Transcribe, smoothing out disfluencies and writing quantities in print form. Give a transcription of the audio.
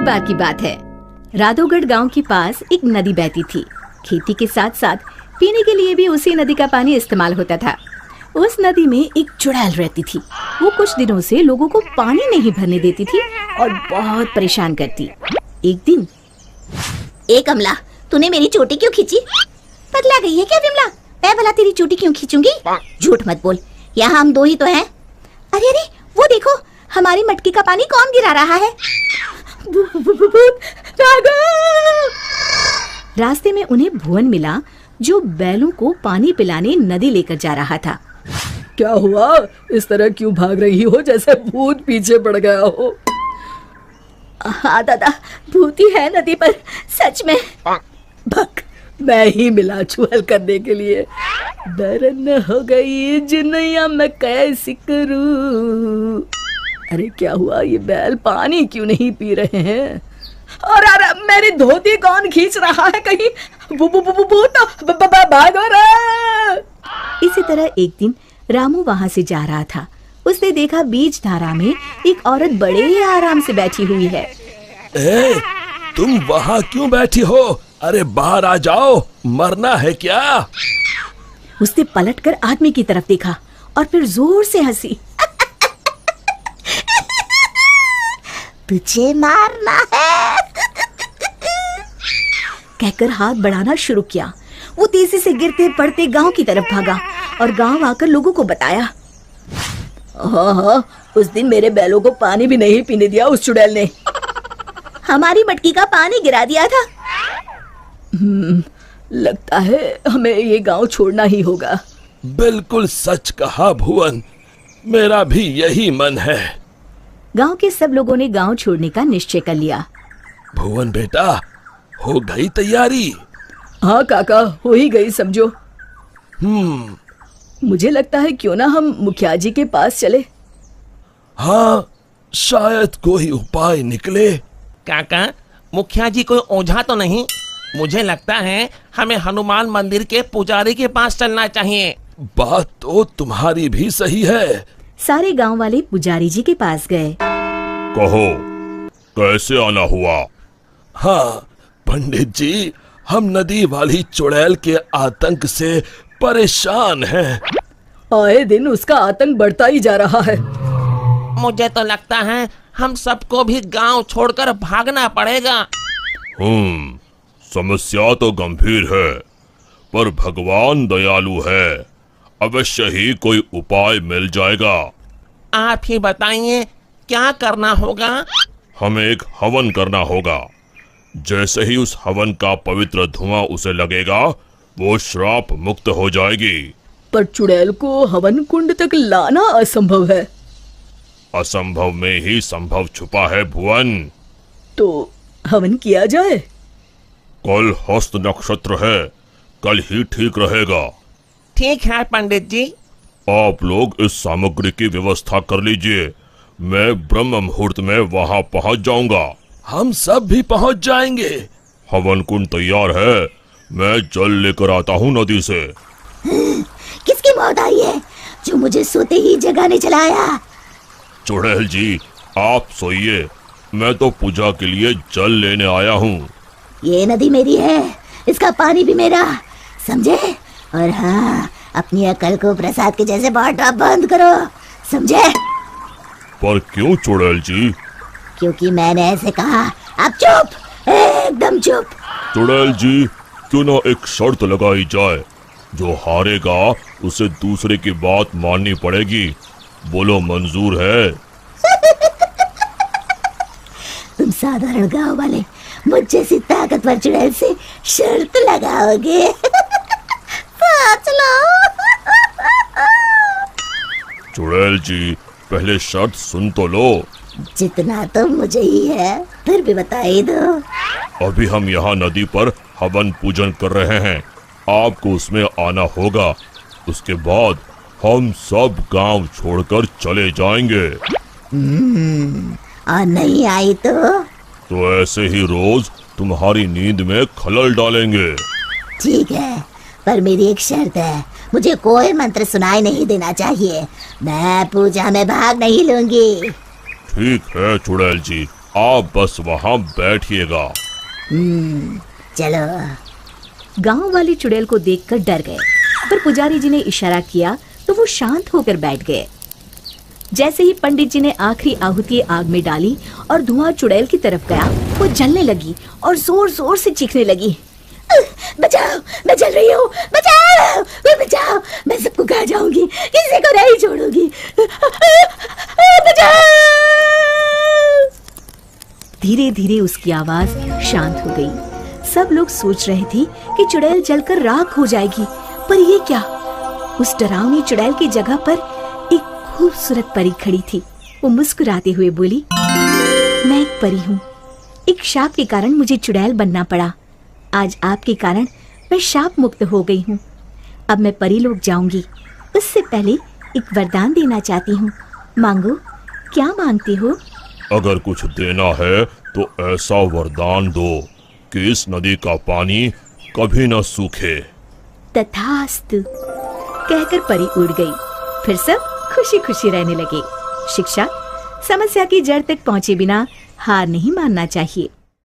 एक बार की बात है, राधोगढ़ गांव के पास एक नदी बहती थी। खेती के साथ साथ पीने के लिए भी उसी नदी का पानी इस्तेमाल होता था। उस नदी में एक चुड़ैल रहती थी। वो कुछ दिनों से लोगों को पानी नहीं भरने देती थी और बहुत परेशान करती। एक दिन, ए कमला, तूने मेरी चोटी क्यों खींची? पगला गई है क्या विमला? मैं भला तेरी चोटी क्यों खींचूंगी? झूठ मत बोल, यहाँ हम दो ही तो हैं। अरे अरे, वो देखो, हमारी मटकी का पानी कौन गिरा रहा है? रास्ते में उन्हें भुवन मिला, जो बैलों को पानी पिलाने नदी लेकर जा रहा था। क्या हुआ? इस तरह क्यों भाग रही हो जैसे भूत पीछे पड़ गया हो? हाँ दादा, भूत ही है नदी पर, सच में। भक, मैं ही मिला चुहल करने के लिए। दरन हो गई जिन्नैया मैं कैसी करूं। अरे क्या हुआ, ये बैल पानी क्यों नहीं पी रहे हैं? और अरे मेरी धोती कौन खींच रहा है? कहीं भूत भागो रे। इसी तरह एक दिन रामू वहाँ से जा रहा था। उसने देखा बीच धारा में एक औरत बड़े आराम से बैठी हुई है। ए, तुम वहाँ क्यों बैठी हो? अरे बाहर आ जाओ, मरना है क्या? उसने पलटकर आदमी की तरफ देखा और फिर जोर से हंसी। तुझे मारना है कहकर हाथ बढ़ाना शुरू किया। वो तेजी से गिरते पड़ते गांव की तरफ भागा और गांव आकर लोगों को बताया। हाँ, उस दिन मेरे बैलों को पानी भी नहीं पीने दिया उस चुड़ैल ने। हमारी मटकी का पानी गिरा दिया था। लगता है हमें ये गांव छोड़ना ही होगा। बिल्कुल सच कहा भुवन, मेरा भी यही मन है। गांव के सब लोगों ने गांव छोड़ने का निश्चय कर लिया। भुवन बेटा, हो गई तैयारी? हाँ काका, हो ही गई समझो। मुझे लगता है क्यों ना हम मुखिया जी के पास चले। हाँ, शायद कोई उपाय निकले। काका, मुखिया जी कोई ओझा तो नहीं? मुझे लगता है हमें हनुमान मंदिर के पुजारी के पास चलना चाहिए। बात तो तुम्हारी भी सही है। सारे गांव वाले पुजारी जी के पास गए। कहो, कैसे आना हुआ? हाँ पंडित जी, हम नदी वाली चुड़ैल के आतंक से परेशान हैं। आए दिन उसका आतंक बढ़ता ही जा रहा है। मुझे तो लगता है हम सबको भी गांव छोड़कर भागना पड़ेगा। समस्या तो गंभीर है, पर भगवान दयालु है। अवश्य ही कोई उपाय मिल जाएगा। आप ही बताइए, क्या करना होगा? हमें एक हवन करना होगा। जैसे ही उस हवन का पवित्र धुआं उसे लगेगा, वो श्राप मुक्त हो जाएगी। पर चुड़ैल को हवन कुंड तक लाना असंभव है। असंभव में ही संभव छुपा है भुवन। तो हवन किया जाए। कल हस्त नक्षत्र है, कल ही ठीक रहेगा। ठीक है पंडित जी। आप लोग इस सामग्री की व्यवस्था कर लीजिए। मैं ब्रह्म मुहूर्त में वहाँ पहुँच जाऊंगा। हम सब भी पहुँच जाएंगे। हवन कुंड तैयार है, मैं जल लेकर आता हूँ नदी से। किसकी मौत आई है जो मुझे सोते ही जगाने चला आया? चुड़ैल जी, आप सोइए, मैं तो पूजा के लिए जल लेने आया हूँ। ये नदी मेरी है, इसका पानी भी मेरा, समझे? और हाँ, अपनी अकल को प्रसाद के जैसे बांटना बंद करो, समझे? पर क्यों चुड़ैल जी? क्योंकि मैंने ऐसे कहा। अब चुप, एकदम चुप। चुड़ैल जी, क्यों ना एक शर्त लगाई जाए। जो हारेगा उसे दूसरे की बात माननी पड़ेगी। बोलो, मंजूर है? तुम साधारण गांव वाले मुझ जैसी ताकतवर चुड़ैल से शर्त लगाओगे? चुड़ैल जी, पहले शर्त सुन तो लो। जितना तो मुझे ही है, फिर भी बता ही दो। अभी हम यहाँ नदी पर हवन पूजन कर रहे हैं, आपको उसमें आना होगा। उसके बाद हम सब गांव छोड़कर चले जाएंगे। और नहीं आई तो ऐसे ही रोज तुम्हारी नींद में खलल डालेंगे। ठीक है, पर मेरी एक शर्त है, मुझे कोई मंत्र सुनाई नहीं देना चाहिए। मैं पूजा में भाग नहीं लूंगी। ठीक है चुड़ैल जी, आप बस वहाँ बैठिएगा। चलो। गांव वाले चुड़ैल को देखकर डर गए, पर पुजारी जी ने इशारा किया तो वो शांत होकर बैठ गए। जैसे ही पंडित जी ने आखिरी आहुति आग में डाली और धुआं चुड़ैल की तरफ गया, वो जलने लगी और जोर जोर से चीखने लगी। बचाओ, मैं जल रही हूँ, बचाओ, बचाओ, मैं सबको खा जाऊंगी, किसी को नहीं छोड़ूंगी, बचाओ। धीरे धीरे उसकी आवाज शांत हो गई। सब लोग सोच रहे थे कि चुड़ैल जलकर राख हो जाएगी, पर ये क्या? उस डरावनी चुड़ैल की जगह पर एक खूबसूरत परी खड़ी थी। वो मुस्कुराते हुए बोली, मैं एक परी हूँ। एक शाप के कारण मुझे चुड़ैल बनना पड़ा। आज आपके कारण मैं शाप मुक्त हो गई हूँ। अब मैं परी लोग जाऊंगी। उससे पहले एक वरदान देना चाहती हूँ। मांगो, क्या मांगते हो? अगर कुछ देना है तो ऐसा वरदान दो कि इस नदी का पानी कभी न सूखे। तथास्तु कहकर परी उड़ गई। फिर सब खुशी खुशी रहने लगे। शिक्षा, समस्या की जड़ तक पहुंचे बिना हार नहीं मानना चाहिए।